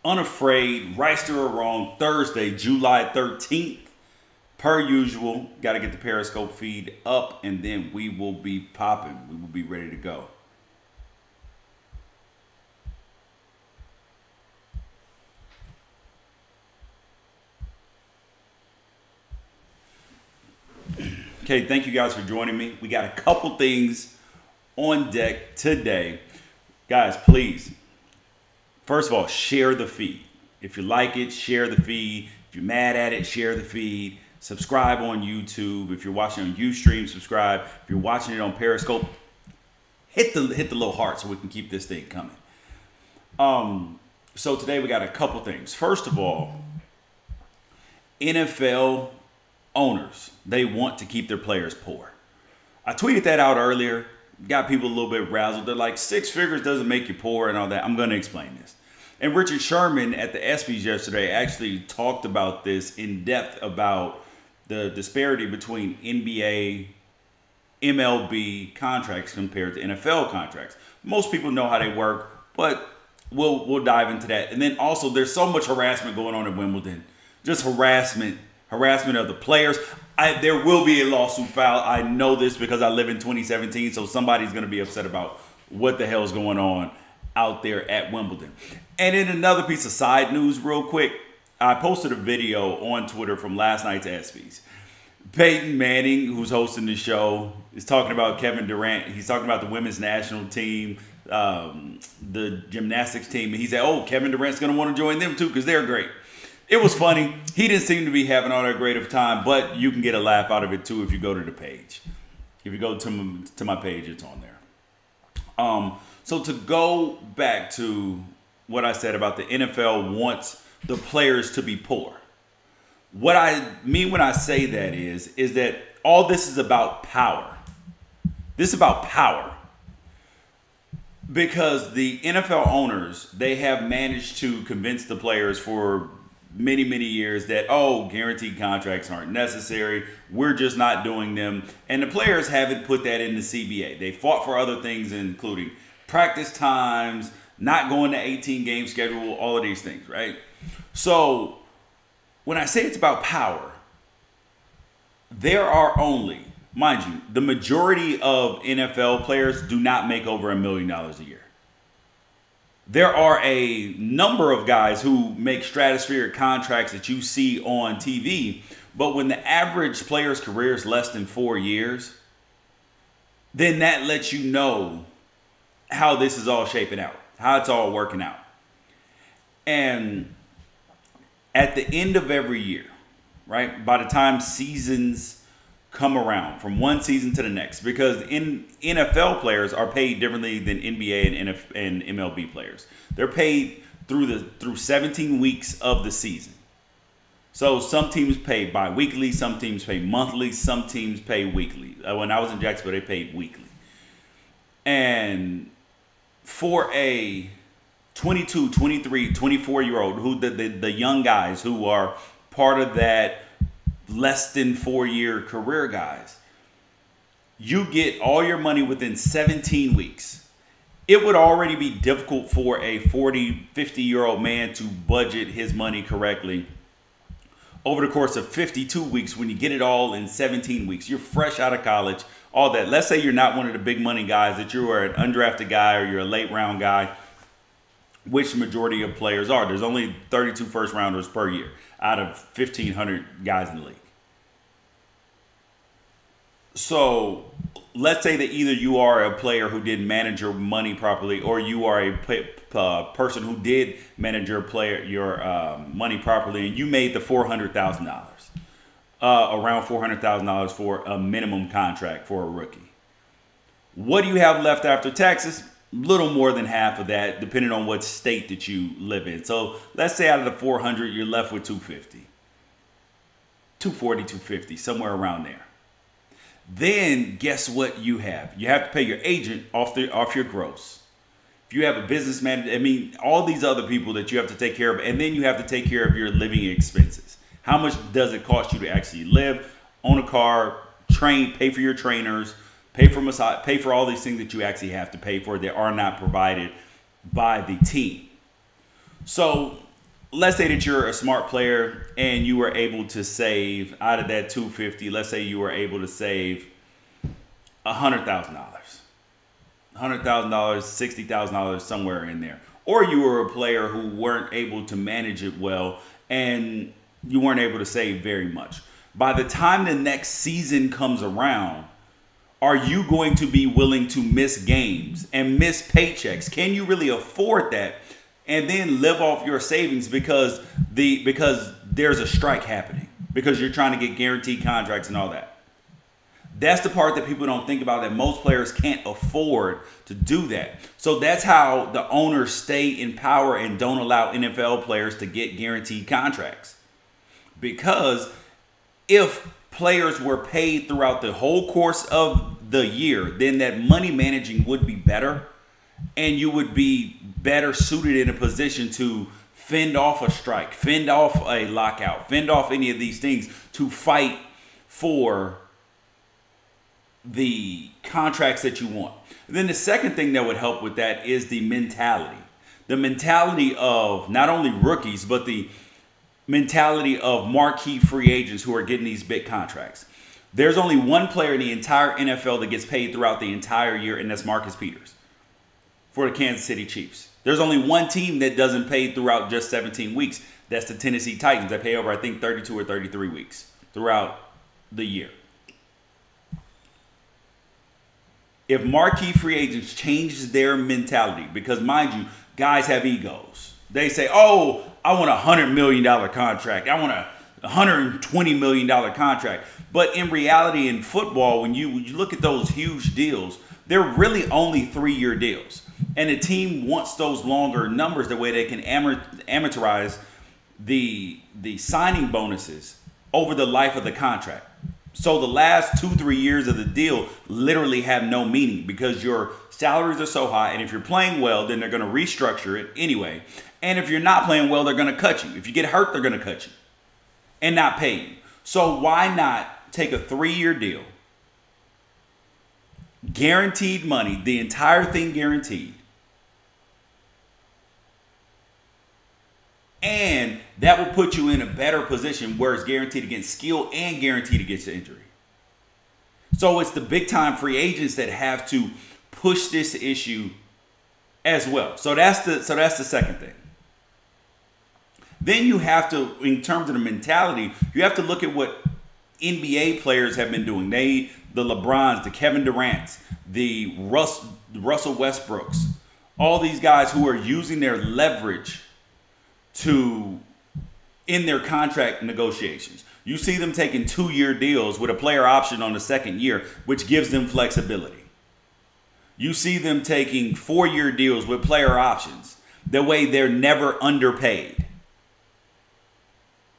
Unafraid, Wrighster or Wrong, Thursday, July 13th. Per usual, got to get the Periscope feed up, and then we will be popping. We will be ready to go. Okay, thank you guys for joining me. We got a couple things on deck today. Guys, please, first of all, share the feed. If you like it, share the feed. If you're mad at it, share the feed. Subscribe on YouTube. If you're watching on Ustream, subscribe. If you're watching it on Periscope, hit the little heart so we can keep this thing coming. So today we got a couple things. First of all, NFL owners, they want to keep their players poor. I tweeted that out earlier. Got people a little bit razzled. They're like, 6 figures doesn't make you poor and all that. I'm going to explain this. And Richard Sherman at the ESPYs yesterday actually talked about this in depth, about the disparity between NBA, MLB contracts compared to NFL contracts. Most people know how they work, but we'll dive into that. And then also, there's so much harassment going on in Wimbeldon. Just harassment of the players. There will be a lawsuit filed. I know this because I live in 2017, so somebody's going to be upset about what the hell is going on out there at Wimbeldon. And in another piece of side news real quick, I posted a video on Twitter from last night's ESPYs. Peyton Manning, who's hosting the show, is talking about Kevin Durant. He's talking about the women's national team, the gymnastics team. And he said, oh, Kevin Durant's going to want to join them too because they're great. It was funny. He didn't seem to be having all that great of a time, but you can get a laugh out of it too if you go to the page. If you go to my page, it's on there. So to go back to what I said about the NFL wants the players to be poor. What I mean when I say that is that all this is about power. This is about power. Because the NFL owners, they have managed to convince the players for many, many years that, oh, guaranteed contracts aren't necessary. We're just not doing them. And the players haven't put that in the CBA. They fought for other things, including practice times, not going to 18-game schedule, all of these things, right? So when I say it's about power, there are only, mind you, the majority of NFL players do not make over $1 million a year. There are a number of guys who make stratospheric contracts that you see on TV, but when the average player's career is less than 4 years, then that lets you know how this is all shaping out, how it's all working out. And at the end of every year, right, by the time seasons come around from one season to the next, because NFL players are paid differently than NBA and MLB players. They're paid through 17 weeks of the season. So some teams pay bi-weekly, some teams pay monthly, some teams pay weekly. When I was in Jacksonville, they paid weekly. And for a 22, 23, 24-year-old, who the young guys who are part of that less than 4-year career guys, you get all your money within 17 weeks. It would already be difficult for a 40, 50-year-old man to budget his money correctly over the course of 52 weeks when you get it all in 17 weeks. You're fresh out of college, all that. Let's say you're not one of the big money guys, that you are an undrafted guy or you're a late round guy, which the majority of players are. There's only 32 first rounders per year out of 1,500 guys in the league. So let's say that either you are a player who didn't manage your money properly, or you are a person who did manage your money properly, and you made the $400,000, around $400,000 for a minimum contract for a rookie. What do you have left after taxes? Little more than half of that, depending on what state that you live in. So let's say out of the 400, you're left with 250, 240, 250, somewhere around there. Then guess what you have? You have to pay your agent off your gross. If you have a business manager, I mean, all these other people that you have to take care of, and then you have to take care of your living expenses. How much does it cost you to actually live, own a car, train, pay for your trainers, pay for massage, pay for all these things that you actually have to pay for that are not provided by the team. So let's say that you're a smart player and you were able to save out of that 250. Let's say you were able to save $100,000, $100,000, $60,000, somewhere in there. Or you were a player who weren't able to manage it well and you weren't able to save very much. By the time the next season comes around, are you going to be willing to miss games and miss paychecks? Can you really afford that? And then live off your savings because there's a strike happening, because you're trying to get guaranteed contracts and all that. That's the part that people don't think about, that most players can't afford to do that. So that's how the owners stay in power and don't allow NFL players to get guaranteed contracts. Because if players were paid throughout the whole course of the year, then that money managing would be better, and you would be better suited in a position to fend off a strike, fend off a lockout, fend off any of these things to fight for the contracts that you want. And then the second thing that would help with that is the mentality. The mentality of not only rookies, but the mentality of marquee free agents who are getting these big contracts. There's only one player in the entire NFL that gets paid throughout the entire year, and that's Marcus Peters for the Kansas City Chiefs. There's only one team that doesn't pay throughout just 17 weeks. That's the Tennessee Titans. They pay over, I think, 32 or 33 weeks throughout the year. If marquee free agents change their mentality, because mind you, guys have egos. They say, oh, I want a $100 million contract. I want a $120 million contract. But in reality, in football, when you look at those huge deals, they're really only 3-year deals. And the team wants those longer numbers, the way they can amortize the signing bonuses over the life of the contract. So the last 2-3 years of the deal literally have no meaning, because your salaries are so high. And if you're playing well, then they're going to restructure it anyway. And if you're not playing well, they're going to cut you. If you get hurt, they're going to cut you and not pay you. So why not take a 3-year deal, guaranteed money, the entire thing guaranteed, and that will put you in a better position where it's guaranteed against skill and guaranteed against injury. So it's the big time free agents that have to push this issue as well. So that's the second thing. Then you have to, in terms of the mentality, you have to look at what NBA players have been doing. The LeBrons, the Kevin Durants, the Russell Westbrooks, all these guys who are using their leverage in their contract negotiations. You see them taking 2-year deals with a player option on the second year, which gives them flexibility. You see them taking 4-year deals with player options. That way they're never underpaid.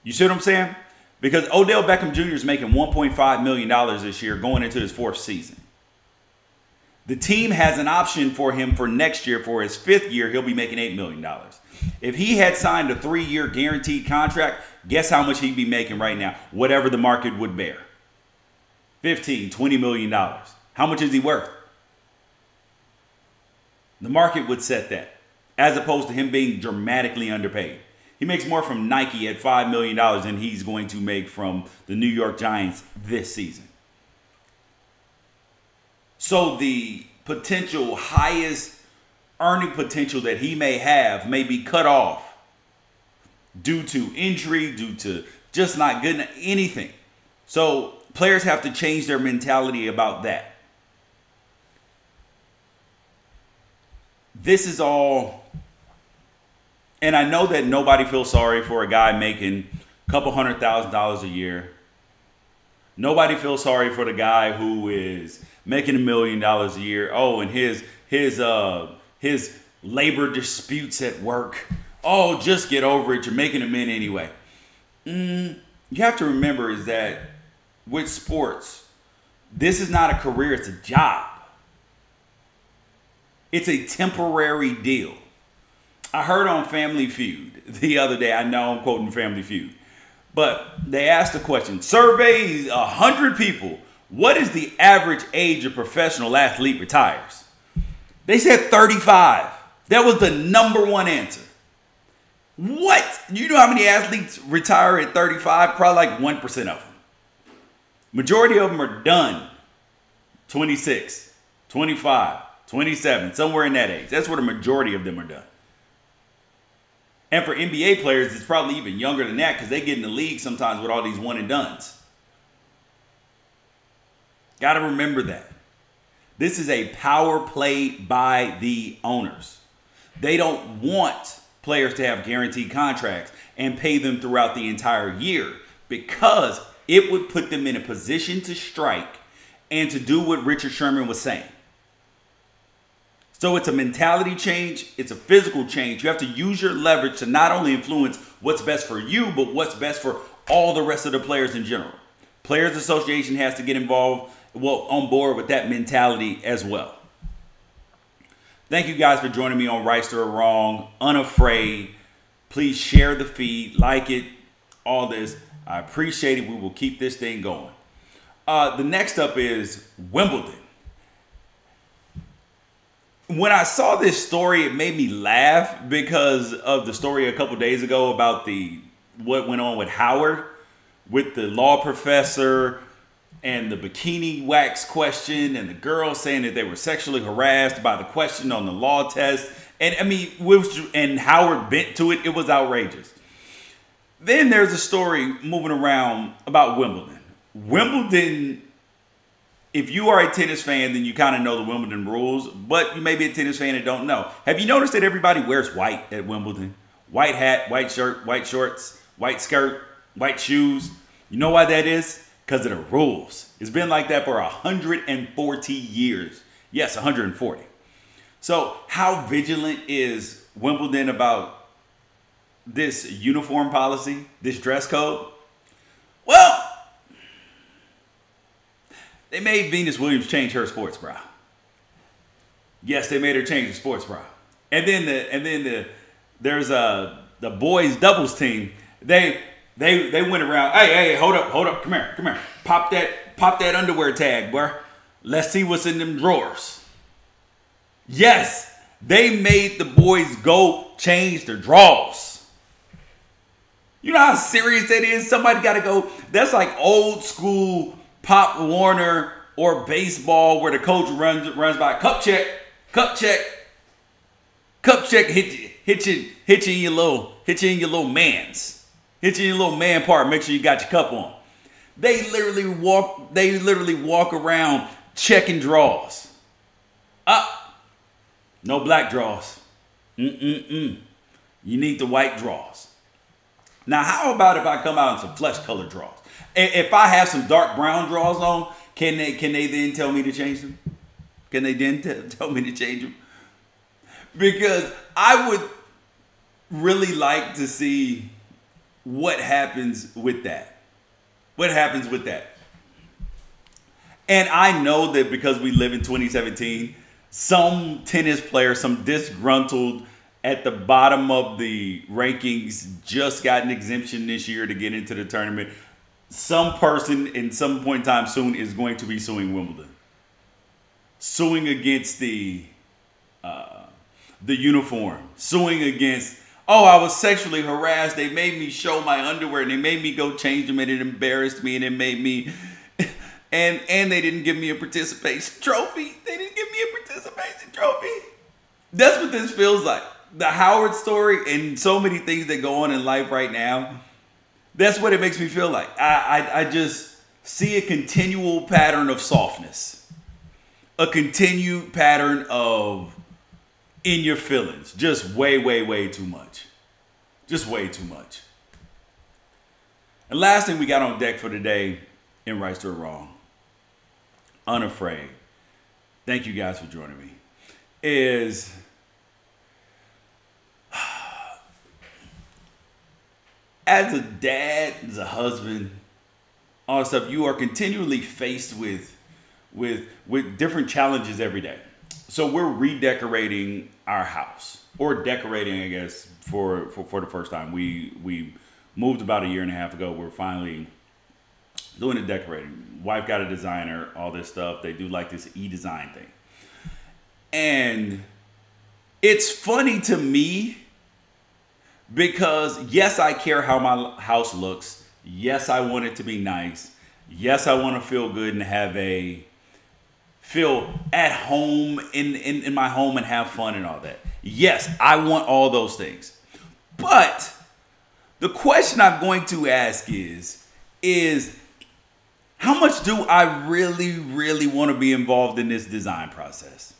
You see what I'm saying? Because Odell Beckham Jr. is making $1.5 million this year going into his 4th season. The team has an option for him for next year. For his 5th year, he'll be making $8 million. If he had signed a 3-year guaranteed contract, guess how much he'd be making right now? Whatever the market would bear. $15, $20 million. How much is he worth? The market would set that, as opposed to him being dramatically underpaid. He makes more from Nike at $5 million than he's going to make from the New York Giants this season. So the potential highest earning potential that he may have may be cut off due to injury, due to just not good at anything. So players have to change their mentality about that. This is all, and I know that nobody feels sorry for a guy making a couple $100,000 a year. Nobody feels sorry for the guy who is making $1 million a year. Oh, and his labor disputes at work. Oh, just get over it. You're making them in anyway. You have to remember is that with sports, this is not a career. It's a job. It's a temporary deal. I heard on Family Feud the other day, I know I'm quoting Family Feud, but they asked the question, survey 100 people, what is the average age a professional athlete retires? They said 35. That was the #1 answer. What? You know how many athletes retire at 35? Probably like 1% of them. Majority of them are done 26, 25, 27, somewhere in that age. That's where the majority of them are done. And for NBA players, it's probably even younger than that because they get in the league sometimes with all these one and dones. Got to remember that. This is a power play by the owners. They don't want players to have guaranteed contracts and pay them throughout the entire year because it would put them in a position to strike and to do what Richard Sherman was saying. So it's a mentality change. It's a physical change. You have to use your leverage to not only influence what's best for you, but what's best for all the rest of the players in general. Players Association has to get involved, on board with that mentality as well. Thank you guys for joining me on Wrighster or Wrong, Unafraid. Please share the feed, like it, all this. I appreciate it. We will keep this thing going. The next up is Wimbeldon. When I saw this story, it made me laugh because of the story a couple days ago about what went on with Howard, with the law professor and the bikini wax question and the girl saying that they were sexually harassed by the question on the law test. And I mean, and Howard bent to it. It was outrageous. Then there's a story moving around about Wimbeldon. Wimbeldon, if you are a tennis fan, then you kind of know the Wimbledon rules, but you may be a tennis fan and don't know. Have you noticed that everybody wears white at Wimbledon? White hat, white shirt, white shorts, white skirt, white shoes. You know why that is? Because of the rules. It's been like that for 140 years. Yes, 140. So how vigilant is Wimbledon about this uniform policy, this dress code? Well, they made Venus Williams change her sports bra. Yes, they made her change the sports bra. And then there's the boys doubles team. They went around. Hey, hold up, come here. Pop that underwear tag, bro. Let's see what's in them drawers. Yes, they made the boys go change their drawers. You know how serious that is? Somebody got to go. That's like old school Pop Warner or baseball where the coach runs by cup check, hit you in your little mans. Hit you in your little man part. Make sure you got your cup on. They literally walk around checking draws. No black draws. You need the white draws. Now, how about if I come out in some flesh colored draws? If I have some dark brown draws on, can they then tell me to change them? Can they then tell me to change them? Because I would really like to see what happens with that. What happens with that? And I know that because we live in 2017, some tennis player, some disgruntled at the bottom of the rankings just got an exemption this year to get into the tournament. Some person in some point in time soon is going to be suing Wimbledon. Suing against the uniform. Suing against, oh, I was sexually harassed. They made me show my underwear and they made me go change them and it embarrassed me and it made me, and they didn't give me a participation trophy. They didn't give me a participation trophy. That's what this feels like. The Howard story and so many things that go on in life right now. That's what it makes me feel like. I just see a continual pattern of softness. A continued pattern of in your feelings. Just way too much. Just way too much. And last thing we got on deck for today in Wrighster or Wrong, Unafraid. Thank you guys for joining me. Is as a dad, as a husband, all that stuff, you are continually faced with different challenges every day. So we're redecorating our house, or decorating, I guess, for the first time. We moved about a year and a half ago. We're finally doing the decorating. Wife got a designer, all this stuff. They do like this e-design thing. And it's funny to me Because yes, I care how my house looks. Yes, I want it to be nice. Yes, I want to feel good and feel at home in my home and have fun and all that. Yes, I want all those things. But the question I'm going to ask is how much do I really, really want to be involved in this design process?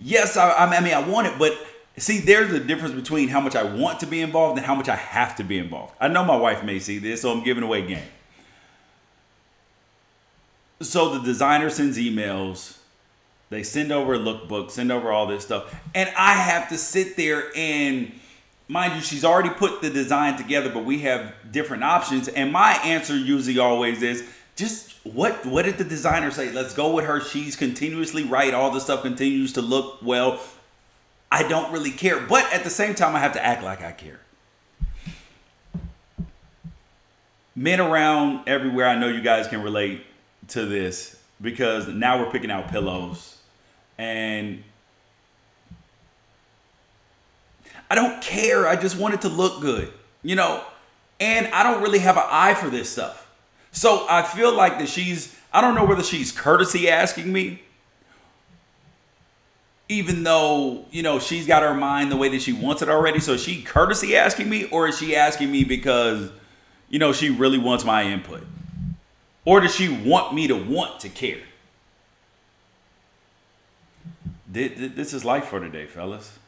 Yes, I mean, I want it, but see, there's a difference between how much I want to be involved and how much I have to be involved. I know my wife may see this, so I'm giving away game. So the designer sends emails. They send over a lookbook, send over all this stuff. And I have to sit there and, mind you, she's already put the design together, but we have different options. And my answer usually always is, just what did the designer say? Let's go with her. She's continuously right. All the stuff continues to look well. I don't really care. But at the same time, I have to act like I care. Men around everywhere, I know you guys can relate to this, because now we're picking out pillows and I don't care. I just want it to look good, you know, and I don't really have an eye for this stuff. So I feel like that I don't know whether she's courtesy asking me, even though, you know, she's got her mind the way that she wants it already. So is she courtesy asking me, or is she asking me because, you know, she really wants my input? Or does she want me to want to care? This is life for today, fellas.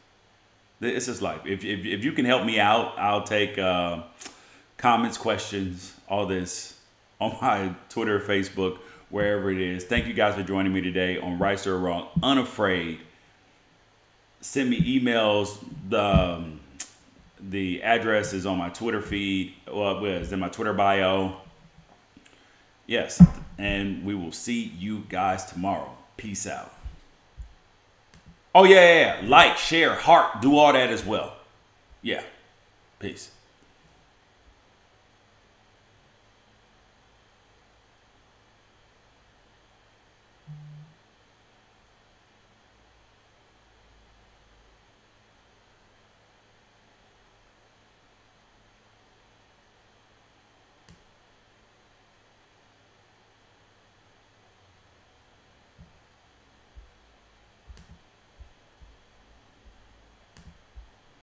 This is life. If you can help me out, I'll take comments, questions, all this on my Twitter, Facebook, wherever it is. Thank you guys for joining me today on Wrighster or Unafraid. Send me emails. The address is on my Twitter feed. Well, it's in my Twitter bio. Yes, and we will see you guys tomorrow. Peace out. Oh, yeah. Like, share, heart, do all that as well. Yeah. Peace.